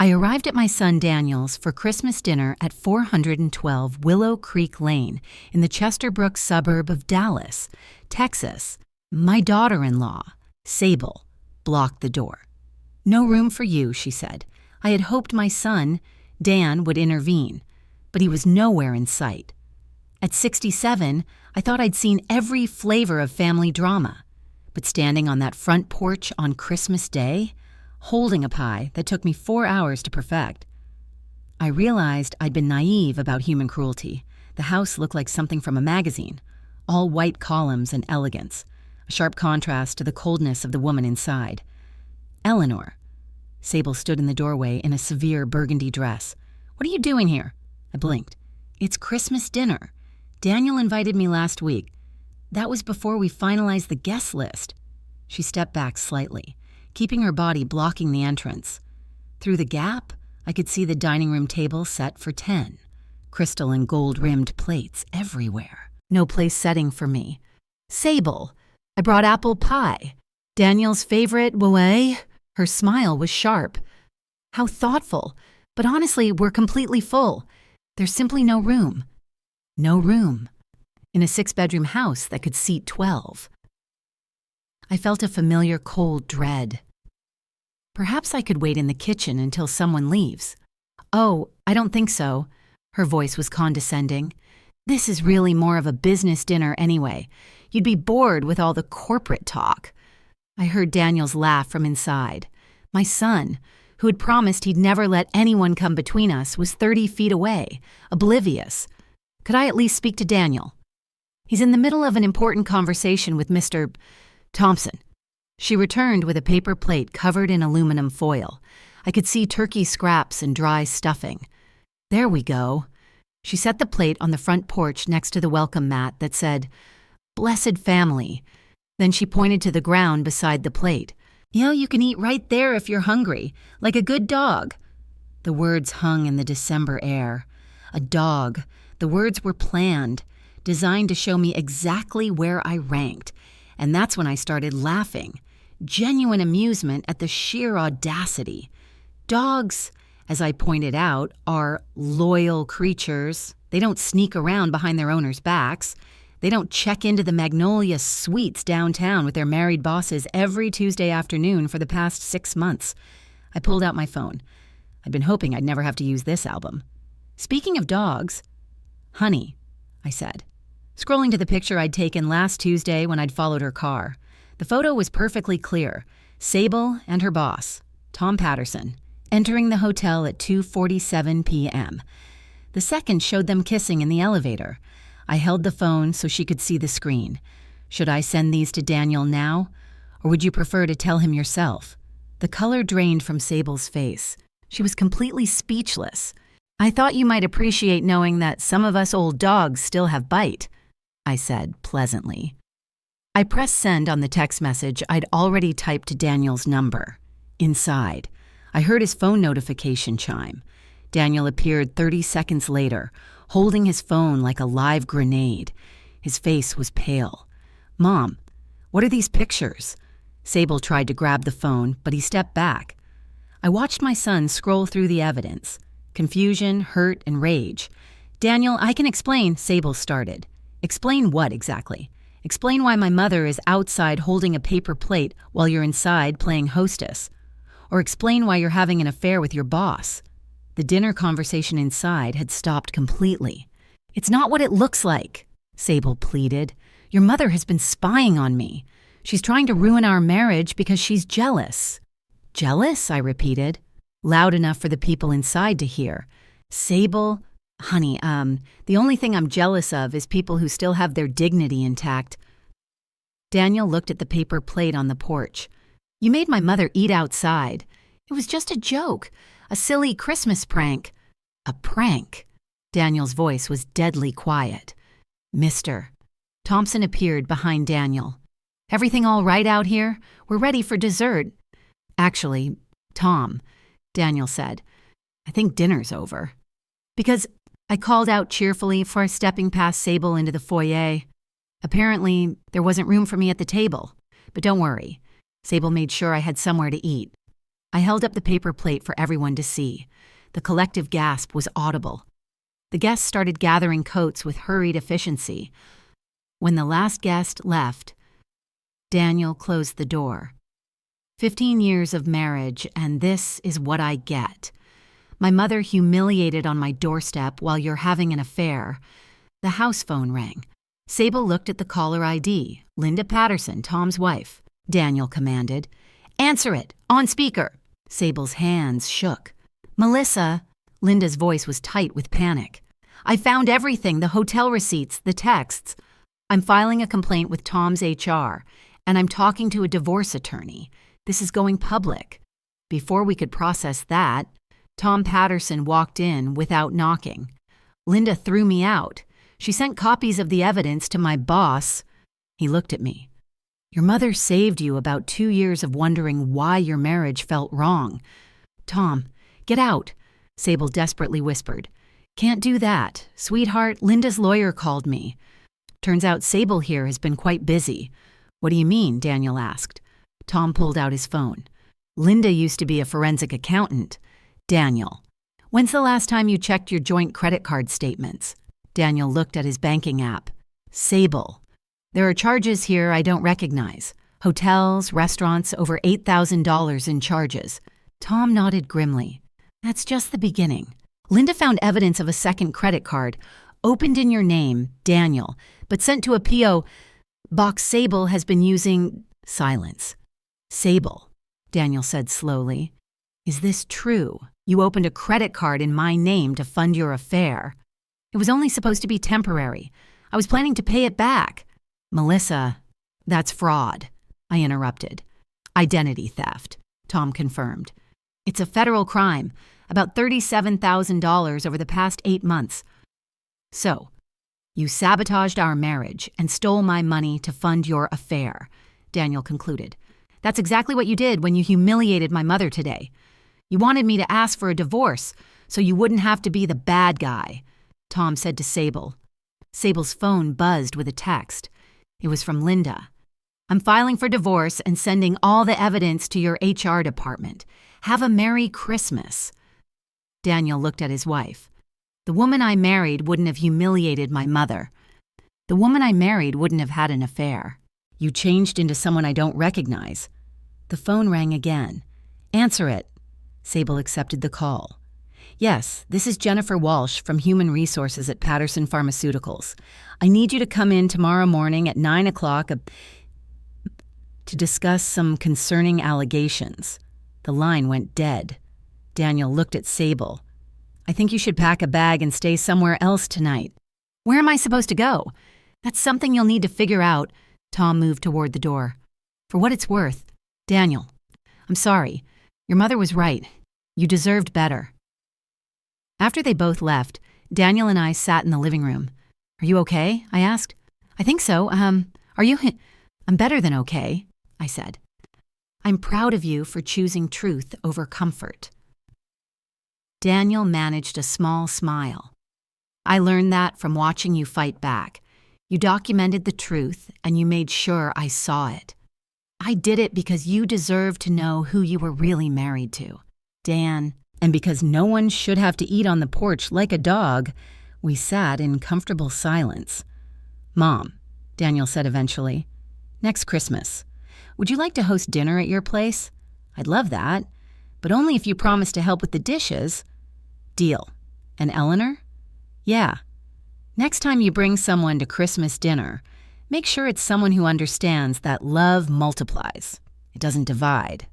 I arrived at my son Daniel's for Christmas dinner at 412 Willow Creek Lane in the Chesterbrook suburb of Dallas, Texas. My daughter-in-law, Sable, blocked the door. "No room for you," she said. I had hoped my son, Dan, would intervene, but he was nowhere in sight. At 67, I thought I'd seen every flavor of family drama, but standing on that front porch on Christmas Day, holding a pie that took me 4 hours to perfect, I realized I'd been naive about human cruelty. The house looked like something from a magazine, all white columns and elegance, a sharp contrast to the coldness of the woman inside. "Eleanor." Sable stood in the doorway in a severe burgundy dress. "What are you doing here?" I blinked. "It's Christmas dinner. Daniel invited me last week. That was before we finalized the guest list." She stepped back slightly, keeping her body blocking the entrance. Through the gap, I could see the dining room table set for 10. Crystal and gold-rimmed plates everywhere. No place setting for me. "Sable, I brought apple pie. Daniel's favorite way." Her smile was sharp. "How thoughtful. But honestly, we're completely full. There's simply no room." No room. In a 6-bedroom house that could seat 12. I felt a familiar cold dread. Perhaps I could wait in the kitchen until someone leaves. "Oh, I don't think so." Her voice was condescending. "This is really more of a business dinner anyway. You'd be bored with all the corporate talk." I heard Daniel's laugh from inside. My son, who had promised he'd never let anyone come between us, was 30 feet away, oblivious. Could I at least speak to Daniel? "He's in the middle of an important conversation with Mr. Thompson." She returned with a paper plate covered in aluminum foil. I could see turkey scraps and dry stuffing. "There we go." She set the plate on the front porch next to the welcome mat that said, "Blessed Family." Then she pointed to the ground beside the plate. You can eat right there if you're hungry, like a good dog." The words hung in the December air. A dog. The words were planned, designed to show me exactly where I ranked. And that's when I started laughing. Genuine amusement at the sheer audacity. Dogs, as I pointed out, are loyal creatures. They don't sneak around behind their owners' backs. They don't check into the Magnolia Suites downtown with their married bosses every Tuesday afternoon for the past 6 months. I pulled out my phone. I'd been hoping I'd never have to use this album. "Speaking of dogs." "Honey," I said, scrolling to the picture I'd taken last Tuesday when I'd followed her car. The photo was perfectly clear. Sable and her boss, Tom Patterson, entering the hotel at 2:47 p.m. The second showed them kissing in the elevator. I held the phone so she could see the screen. "Should I send these to Daniel now? Or would you prefer to tell him yourself?" The color drained from Sable's face. She was completely speechless. "I thought you might appreciate knowing that some of us old dogs still have bite," I said pleasantly. I pressed send on the text message I'd already typed to Daniel's number. Inside, I heard his phone notification chime. Daniel appeared 30 seconds later, holding his phone like a live grenade. His face was pale. "Mom, what are these pictures?" Sable tried to grab the phone, but he stepped back. I watched my son scroll through the evidence. Confusion, hurt, and rage. "Daniel, I can explain," Sable started. "Explain what exactly? Explain why my mother is outside holding a paper plate while you're inside playing hostess. Or explain why you're having an affair with your boss." The dinner conversation inside had stopped completely. "It's not what it looks like," Sable pleaded. "Your mother has been spying on me. She's trying to ruin our marriage because she's jealous." "Jealous?" I repeated, loud enough for the people inside to hear. "Sable, honey, the only thing I'm jealous of is people who still have their dignity intact." Daniel looked at the paper plate on the porch. "You made my mother eat outside. It was just a joke. A silly Christmas prank." "A prank?" Daniel's voice was deadly quiet. "Mister." Thompson appeared behind Daniel. "Everything all right out here? We're ready for dessert." "Actually, Tom," Daniel said, "I think dinner's over." "Because," I called out cheerfully before stepping past Sable into the foyer. "Apparently, there wasn't room for me at the table. But don't worry. Sable made sure I had somewhere to eat." I held up the paper plate for everyone to see. The collective gasp was audible. The guests started gathering coats with hurried efficiency. When the last guest left, Daniel closed the door. 15 years of marriage, and this is what I get. My mother humiliated on my doorstep while you're having an affair. The house phone rang. Sable looked at the caller ID. Linda Patterson, Tom's wife. Daniel commanded. Answer it, on speaker. Sable's hands shook. Melissa. Linda's voice was tight with panic. I found everything, the hotel receipts, the texts. I'm filing a complaint with Tom's HR, and I'm talking to a divorce attorney. This is going public. Before we could process that, Tom Patterson walked in without knocking. Linda threw me out. She sent copies of the evidence to my boss. He looked at me. Your mother saved you about 2 years of wondering why your marriage felt wrong. Tom, get out, Sable desperately whispered. Can't do that. Sweetheart, Linda's lawyer called me. Turns out Sable here has been quite busy. What do you mean? Daniel asked. Tom pulled out his phone. Linda used to be a forensic accountant. Daniel, when's the last time you checked your joint credit card statements? Daniel looked at his banking app. Sable. There are charges here I don't recognize. Hotels, restaurants, over $8,000 in charges. Tom nodded grimly. That's just the beginning. Linda found evidence of a second credit card, opened in your name, Daniel, but sent to a P.O. box Sable has been using... Silence. Sable, Daniel said slowly. Is this true? You opened a credit card in my name to fund your affair. It was only supposed to be temporary. I was planning to pay it back. Melissa, that's fraud, I interrupted. Identity theft, Tom confirmed. It's a federal crime, about $37,000 over the past 8 months. So, you sabotaged our marriage and stole my money to fund your affair, Daniel concluded. That's exactly what you did when you humiliated my mother today. You wanted me to ask for a divorce so you wouldn't have to be the bad guy, Tom said to Sable. Sable's phone buzzed with a text. It was from Linda. I'm filing for divorce and sending all the evidence to your HR department. Have a Merry Christmas. Daniel looked at his wife. The woman I married wouldn't have humiliated my mother. The woman I married wouldn't have had an affair. You changed into someone I don't recognize. The phone rang again. Answer it. Sable accepted the call. Yes, this is Jennifer Walsh from Human Resources at Patterson Pharmaceuticals. I need you to come in tomorrow morning at 9 o'clock to discuss some concerning allegations. The line went dead. Daniel looked at Sable. I think you should pack a bag and stay somewhere else tonight. Where am I supposed to go? That's something you'll need to figure out. Tom moved toward the door. For what it's worth, Daniel, I'm sorry. Your mother was right. You deserved better. After they both left, Daniel and I sat in the living room. Are you okay? I asked. I think so. Are you? I'm better than okay, I said. I'm proud of you for choosing truth over comfort. Daniel managed a small smile. I learned that from watching you fight back. You documented the truth, and you made sure I saw it. I did it because you deserved to know who you were really married to, Dan. And because no one should have to eat on the porch like a dog, we sat in comfortable silence. Mom, Daniel said eventually, next Christmas, would you like to host dinner at your place? I'd love that, but only if you promise to help with the dishes. Deal. And Eleanor? Yeah. Next time you bring someone to Christmas dinner, make sure it's someone who understands that love multiplies. It doesn't divide.